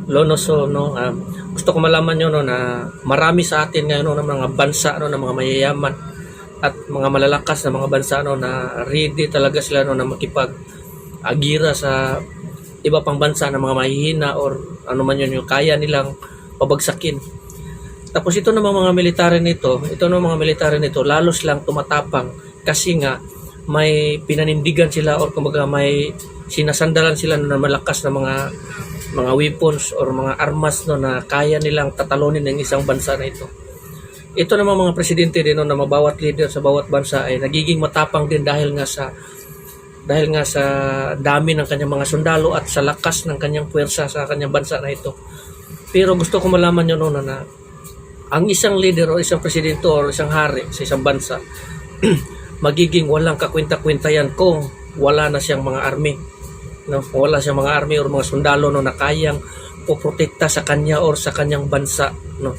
Lono, so no, gusto ko malaman nyo no, na marami sa atin ngayon no, ng mga bansa no, ng mga mayayaman at mga malalakas na mga bansa no, na ready talaga sila no, na makipag-agira sa iba pang bansa na mga mahihina or ano man yun yung kaya nilang pabagsakin. Tapos ito namang mga military nito, lalos lang tumatapang kasi nga may pinanindigan sila or kumbaga may sinasandalan sila na malakas na mga weapons or mga armas no na kaya nilang tatalunin ng isang bansa na ito. Ito namang mga presidente din no, na mabawat leader sa bawat bansa ay nagiging matapang din dahil nga sa dami ng kanyang mga sundalo at sa lakas ng kanyang puwersa sa kanyang bansa na ito. Pero gusto ko malaman nyo no, na ang isang leader o isang presidente o isang hari sa isang bansa magiging walang kakwenta-kwenta yan kung wala na siyang mga army. No? Wala siyang mga army o mga sundalo no, na kayang poprotekta sa kanya or sa kanyang bansa. No?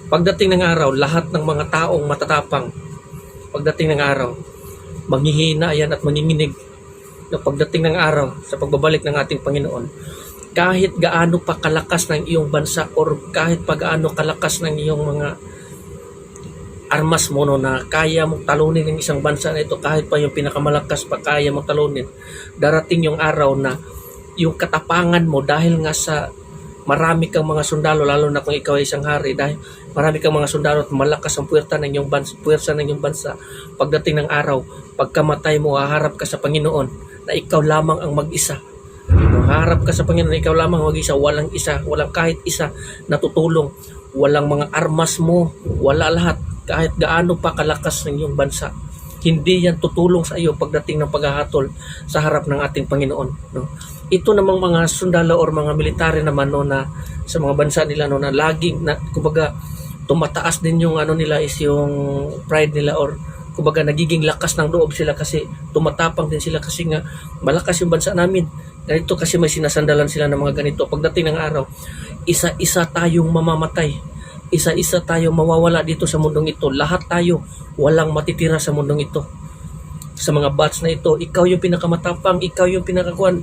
Pagdating ng araw, lahat ng mga taong matatapang, pagdating ng araw, manghihina yan at manginginig. No? Pagdating ng araw, sa pagbabalik ng ating Panginoon, kahit gaano pa kalakas ng iyong bansa or kahit pa gaano kalakas ng iyong mga armas mo no, na kaya mong talunin ng isang bansa na ito, kahit pa yung pinakamalakas pa kaya mong talunin, darating yung araw na yung katapangan mo dahil nga sa marami kang mga sundalo, lalo na kung ikaw ay isang hari, dahil marami kang mga sundalo at malakas ang puwersa ng iyong bansa, pagdating ng araw, pagkamatay mo, haharap ka sa Panginoon na ikaw lamang ang mag-isa. Haharap ka sa Panginoon na ikaw lamang mag-isa, walang kahit isa na tutulong, walang mga armas mo, wala lahat. Kahit gaano pa kalakas ng iyong bansa, hindi yan tutulong sa iyo pagdating ng paghahatol sa harap ng ating Panginoon. No? Ito namang mga sundalo or mga military naman no, na sa mga bansa nila no, na laging na kumbaga tumataas din yung ano nila is yung pride nila or kumbaga nagiging lakas ng loob sila kasi tumatapang din sila kasi nga malakas yung bansa namin. Ganito kasi may sinasandalan sila ng mga ganito. Pagdating ng araw, isa-isa tayong mamamatay. Isa-isa tayo mawawala dito sa mundong ito. Lahat tayo walang matitira sa mundong ito. Sa mga batch na ito, ikaw yung pinakamatapang, ikaw yung pinakakuan.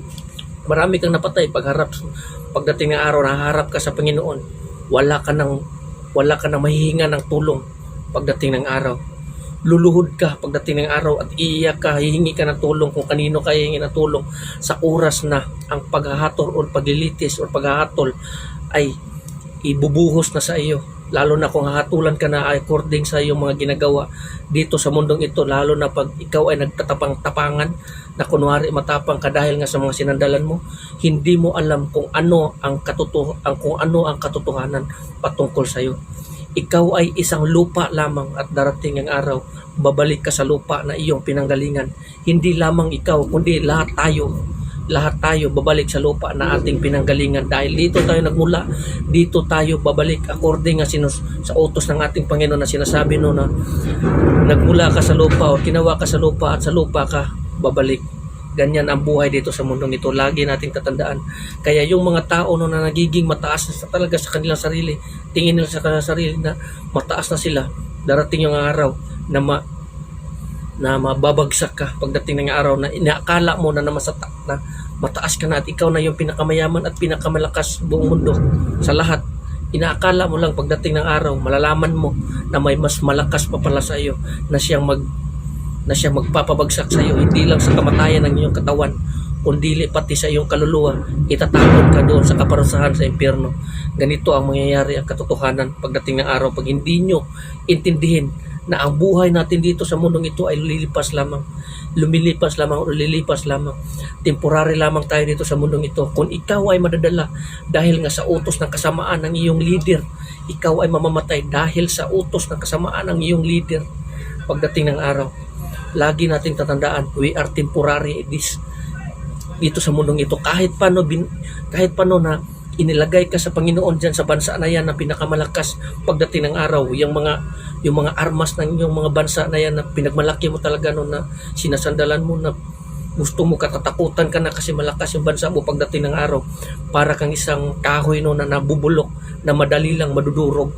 Marami kang napatay pagdating ng araw, naharap ka sa Panginoon. Wala ka nang mahihinga ng tulong pagdating ng araw. Luluhod ka pagdating ng araw at iiyak ka, hihingi ka ng tulong kung kanino ka hihingi ng tulong sa oras na ang paghahatol o paglilitis o paghahatol ay ibubuhos na sa iyo. Lalo na kung hahatulan ka na according sa iyong mga ginagawa dito sa mundong ito, lalo na pag ikaw ay nagtatapang-tapangan na kunwari matapang ka dahil nga sa mga sinandalan mo, hindi mo alam kung ano ang katotohanan patungkol sa iyo. Ikaw ay isang lupa lamang at darating ang araw, babalik ka sa lupa na iyong pinanggalingan. Hindi lamang ikaw, kundi lahat tayo babalik sa lupa na ating pinanggalingan dahil dito tayo nagmula, dito tayo babalik according sa utos ng ating Panginoon na sinasabi no na nagmula ka sa lupa o kinawa ka sa lupa at sa lupa ka babalik. Ganyan ang buhay dito sa mundong ito. Lagi nating tatandaan. Kaya yung mga tao no, na nagiging mataas na talaga sa kanilang sarili, tingin nila sa kanilang sarili na mataas na sila, darating yung araw na mababagsak ka pagdating ng araw na inaakala mo na mataas ka na at ikaw na yung pinakamayaman at pinakamalakas buong mundo sa lahat. Inaakala mo lang pagdating ng araw, malalaman mo na may mas malakas pa pala sa iyo na siyang magpapabagsak sa iyo, hindi lang sa kamatayan ng iyong katawan, kundi pati sa iyong kaluluwa, itatapon ka doon sa kaparusahan sa impyerno. Ganito ang mangyayari ang katotohanan pagdating ng araw pag hindi nyo intindihin na ang buhay natin dito sa mundong ito ay lumilipas lamang. Temporary lamang tayo dito sa mundong ito. Kung ikaw ay madadala dahil nga sa utos ng kasamaan ng iyong leader, ikaw ay mamamatay dahil sa utos ng kasamaan ng iyong leader. Pagdating ng araw, lagi nating tatandaan, we are temporary dito sa mundong ito. Kahit paano na inilagay ka sa Panginoon dyan sa bansa na yan na pinakamalakas, pagdating ng araw, yung mga armas ng yung mga bansa na yan na pinagmalaki mo talaga no, na sinasandalan mo na gusto mo katatakutan ka na kasi malakas yung bansa mo, pagdating ng araw para kang isang kahoy no, na nabubulok na madali lang madudurog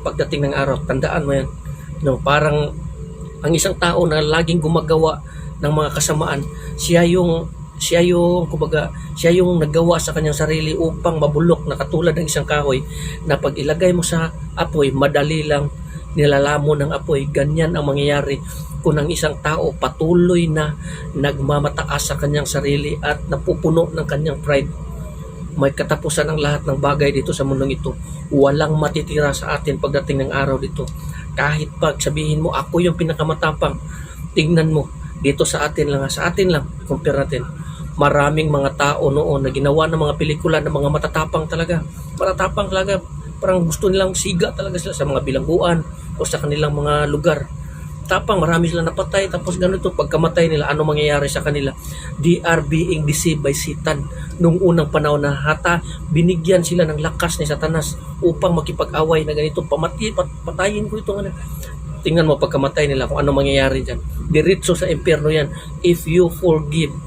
pagdating ng araw. Tandaan mo yan no, parang ang isang tao na laging gumagawa ng mga kasamaan, siya yung siya yung naggawa sa kanyang sarili upang mabulok na katulad ng isang kahoy na pag ilagay mo sa apoy, madali lang nilalamon ng apoy. Ganyan ang mangyayari kung ang isang tao patuloy na nagmamataas sa kanyang sarili at napupuno ng kanyang pride. May katapusan ang lahat ng bagay dito sa mundong ito. Walang matitira sa atin pagdating ng araw dito. Kahit pag sabihin mo, ako yung pinakamatapang, tingnan mo, dito sa atin lang, compare natin. Maraming mga tao noon na ginawa ng mga pelikula ng mga matatapang talaga. Parang gusto nilang siga talaga sila sa mga bilangguan o sa kanilang mga lugar. Tapang, marami sila napatay, tapos ganito, pagkamatay nila, ano mangyayari sa kanila? They are being deceived by Satan. Nung unang panahon na binigyan sila ng lakas ni Satanas upang makipag-away na ganito, patayin ko ito. Tingnan mo pagkamatay nila kung ano mangyayari dyan. Diretso sa impyerno yan. If you forgive,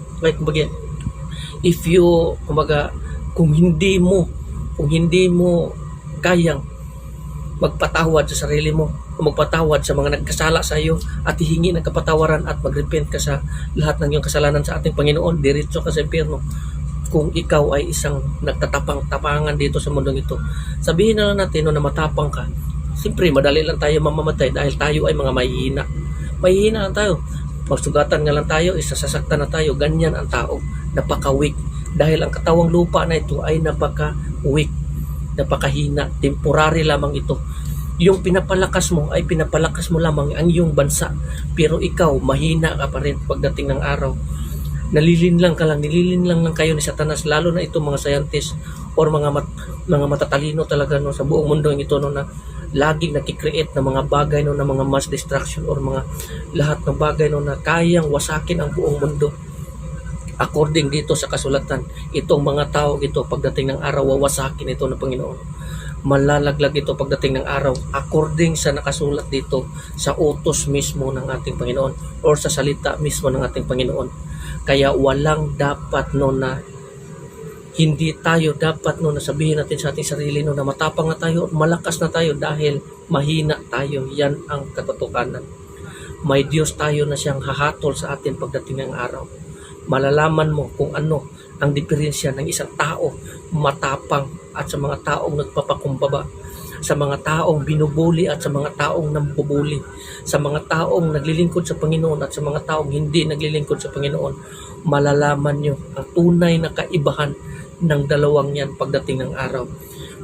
kung hindi mo kayang magpatawad sa sarili mo, magpatawad sa mga nagkasala sa iyo at hihingi ng kapatawaran at magrepent ka sa lahat ng iyong kasalanan sa ating Panginoon, diretso ka sa impyerno. Kung ikaw ay isang nagtatapang-tapangan dito sa mundong ito, sabihin na lang natin na matapang ka, siyempre madali lang tayo mamamatay dahil tayo ay mga mahihina lang tayo. Magsugatan nga lang tayo, isasasaktan na tayo. Ganyan ang tao, napaka-weak, dahil ang katawang lupa na ito ay napaka-weak, napakahina, temporary lamang ito. Yung pinapalakas mo lamang ang iyong bansa, pero ikaw mahina ka pa rin pagdating ng araw. Nililinlang kayo ni Satanas, lalo na itong mga scientist or mga matatalino talaga sa buong mundo ito na laging nakikreate ng mga bagay na mga mass destruction or mga lahat ng bagay na kayang wasakin ang buong mundo. According dito sa kasulatan, itong mga tao ito pagdating ng araw wawasakin ito ng Panginoon. Malalaglag ito pagdating ng araw according sa nakasulat dito sa utos mismo ng ating Panginoon or sa salita mismo ng ating Panginoon. Kaya walang dapat hindi tayo dapat na sabihin natin sa ating sarili na matapang na tayo, malakas na tayo dahil mahina tayo. Yan ang katotohanan. May Diyos tayo na siyang hahatol sa atin pagdating ng araw. Malalaman mo kung ano ang diferensya ng isang tao matapang at sa mga taong nagpapakumbaba, sa mga taong binubuli at sa mga taong nambubuli, sa mga taong naglilingkod sa Panginoon at sa mga taong hindi naglilingkod sa Panginoon. Malalaman nyo ang tunay na kaibahan ng dalawang yan pagdating ng araw.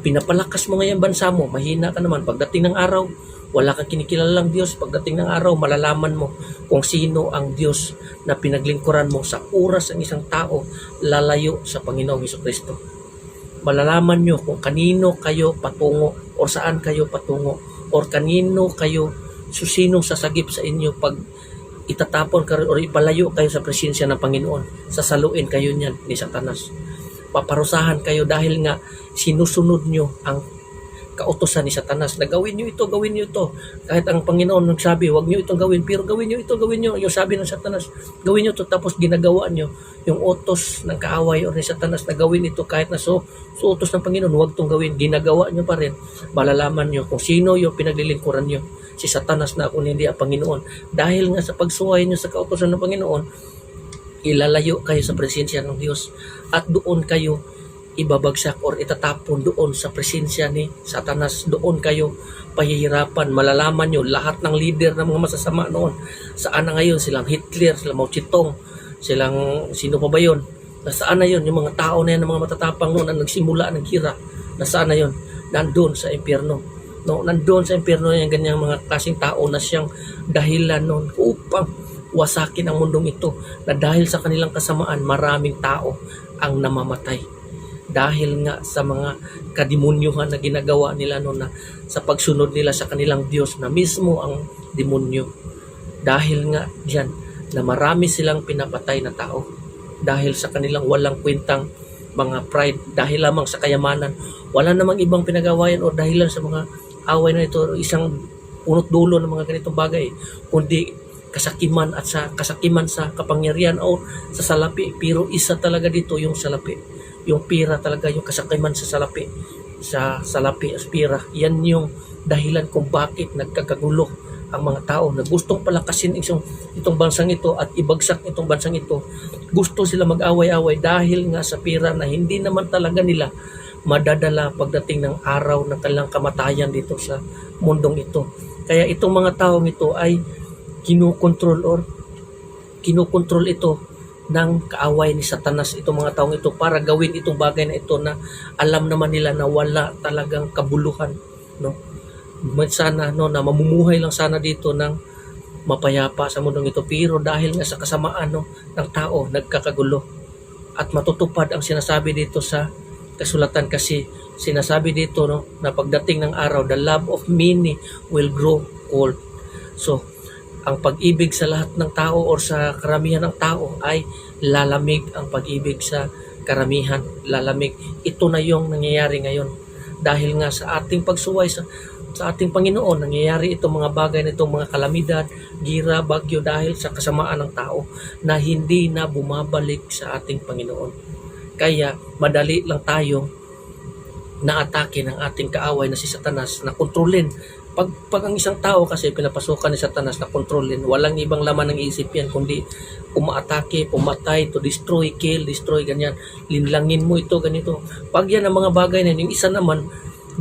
Pinapalakas mo ngayon bansa mo, mahina ka naman. Pagdating ng araw, wala kang kinikilalang Diyos. Pagdating ng araw, malalaman mo kung sino ang Diyos na pinaglingkuran mo. Sa oras ang isang tao lalayo sa Panginoong Hesukristo, malalaman nyo kung kanino kayo patungo o saan kayo patungo o kanino kayo susinong sasagip sa inyo pag itatapon kayo o ipalayo kayo sa presensya ng Panginoon. Sasaluin kayo niyan ni Satanas. Paparusahan kayo dahil nga sinusunod nyo ang kautosan ni Satanas na gawin nyo ito. Kahit ang Panginoon nagsabi, huwag nyo itong gawin, pero gawin nyo. Yung sabi ng Satanas, gawin nyo ito, tapos ginagawa nyo yung utos ng kaaway o ni Satanas na gawin ito kahit na utos ng Panginoon, huwag itong gawin, ginagawa nyo pa rin. Malalaman nyo kung sino yung pinaglilingkuran nyo, si Satanas na kung hindi ang Panginoon. Dahil nga sa pagsuway nyo sa kautosan ng Panginoon, ilalayo kayo sa presensya ng Diyos at doon kayo ibabagsak or itatapon doon sa presensya ni Satanas. Doon kayo pahihirapan. Malalaman nyo lahat ng leader ng mga masasama noon. Saan na ngayon? Silang Hitler, silang Mao Zedong, silang sino pa ba yun? Nasaan na yun? Yung mga tao na yan, ng mga matatapang noon na nagsimula ng hira. Nasaan na yun? Nandun sa impyerno. No, nandun sa impyerno yung ganyang mga klaseng tao na siyang dahilan noon upang wasakin ang mundong ito, na dahil sa kanilang kasamaan maraming tao ang namamatay. Dahil nga sa mga kademonyuhan na ginagawa nila noon na sa pagsunod nila sa kanilang Diyos na mismo ang demonyo. Dahil nga diyan na marami silang pinapatay na tao dahil sa kanilang walang kwentang mga pride, dahil lamang sa kayamanan. Wala namang ibang pinagawayan o dahilan sa mga away na ito, isang punot dulo ng mga ganitong bagay, kundi kasakiman at sa kasakiman sa kapangyarihan o sa salapi. Pero isa talaga dito yung salapi. Yung pira talaga, yung kasakiman sa salapi, as pira. Yan yung dahilan kung bakit nagkakagulo ang mga tao na gustong palakasin itong bansang ito at ibagsak itong bansang ito. Gusto sila mag-away-away dahil nga sa pira na hindi naman talaga nila madadala pagdating ng araw ng kanilang kamatayan dito sa mundong ito. Kaya itong mga taong ito ay kinukontrol ito ng kaaway ni Satanas, itong mga taong ito, para gawin itong bagay na ito na alam naman nila na wala talagang kabuluhan, no? Sana na mamumuhay lang sana dito ng mapayapa sa mundong ito, pero dahil nga sa kasamaan ng tao, nagkakagulo at matutupad ang sinasabi dito sa kasulatan, kasi sinasabi dito na pagdating ng araw, the love of many will grow cold. So ang pag-ibig sa lahat ng tao or sa karamihan ng tao ay lalamig. Ang pag-ibig sa karamihan lalamig. Ito na yung nangyayari ngayon dahil nga sa ating pagsuway sa ating Panginoon. Nangyayari itong mga bagay na itong mga kalamidad, gira, bagyo, dahil sa kasamaan ng tao na hindi na bumabalik sa ating Panginoon. Kaya madali lang tayong naatake ng ating kaaway na si Satanas na kontrolin. Pag ang isang tao kasi pinapasukan ni Satanas na kontrolin, walang ibang laman ng isip yan kundi umaatake, pumatay, to destroy, kill, destroy, ganyan. Linlangin mo ito, ganito. Pag yan ang mga bagay na yung isa naman,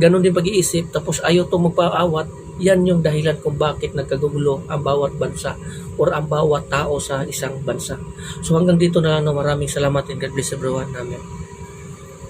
ganun din pag-iisip, tapos ayaw itong magpaawat, yan yung dahilan kung bakit nagkagulo ang bawat bansa or ang bawat tao sa isang bansa. So hanggang dito na lang, maraming salamat and God bless everyone. Amen.